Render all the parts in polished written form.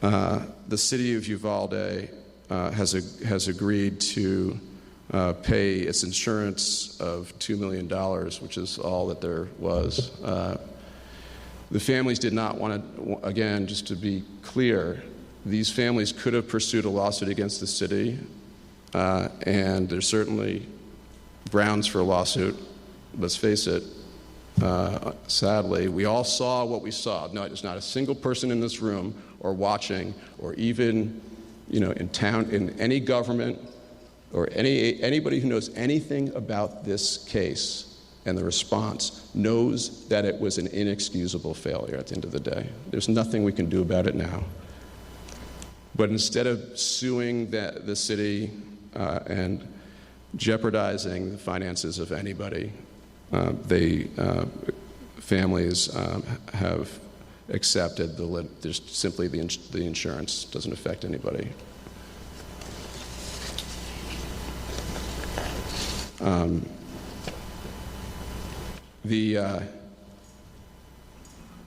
The city of Uvalde has agreed to pay its insurance of $2 million, which is all that there was. The families did not want to, again, just to be clear, these families could have pursued a lawsuit against the city, and there's certainly grounds for a lawsuit. Let's face it, sadly, we all saw what we saw. No, there's not a single person in this room or watching or even, in town, in any government or anybody who knows anything about this case and the response knows that it was an inexcusable failure at the end of the day. There's nothing we can do about it now. But instead of suing the city and jeopardizing the finances of anybody, families have accepted there's simply the insurance doesn't affect anybody.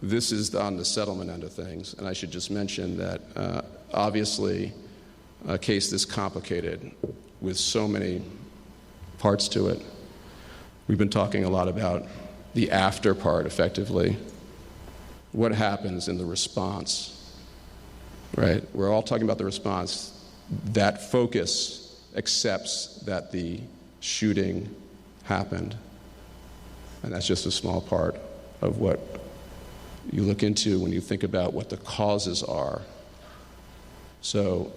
This is on the settlement end of things, and I should just mention that obviously a case this complicated with so many parts to it, we've been talking a lot about the after part, effectively. What happens in the response, right? We're all talking about the response. That focus accepts that the shooting happened, and that's just a small part of what you look into when you think about what the causes are. So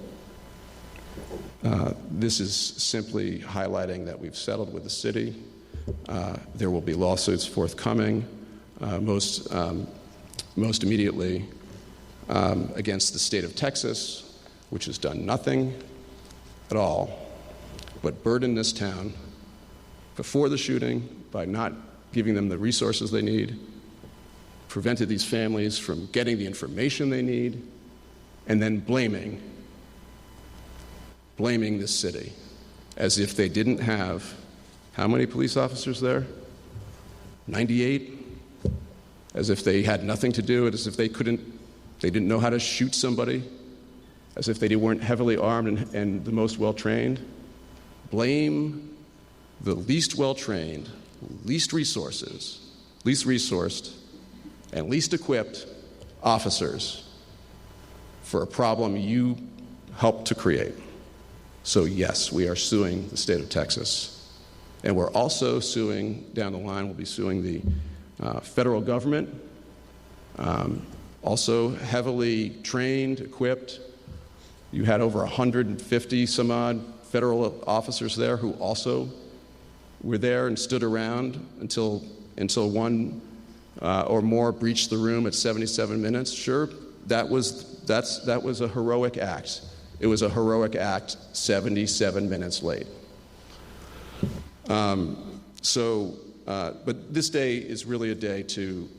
this is simply highlighting that we've settled with the city. There will be lawsuits forthcoming, most immediately against the state of Texas, which has done nothing at all but burden this town before the shooting by not giving them the resources they need, prevented these families from getting the information they need, and then blaming this city as if they didn't have, how many police officers there? 98? As if they had nothing to do, as if they didn't know how to shoot somebody, as if they weren't heavily armed and the most well-trained. Blame the least well-trained, least resourced, and least equipped officers for a problem you helped to create. So yes, we are suing the state of Texas. And we're also suing, down the line, we'll be suing the federal government, also heavily trained, equipped. You had over 150 some odd federal officers there who also were there and stood around until one or more breached the room at 77 minutes. Sure, that was a heroic act. It was a heroic act 77 minutes late. But this day is really a day to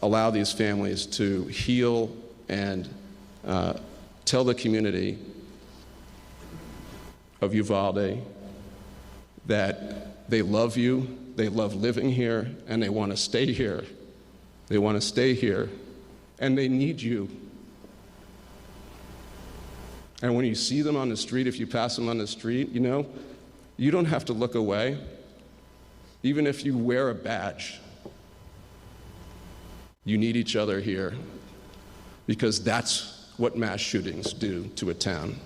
allow these families to heal and tell the community of Uvalde that they love you, they love living here, and they want to stay here. They want to stay here, and they need you. And when you see them on the street, if you pass them on the street, you don't have to look away, even if you wear a badge. You need each other here, because that's what mass shootings do to a town.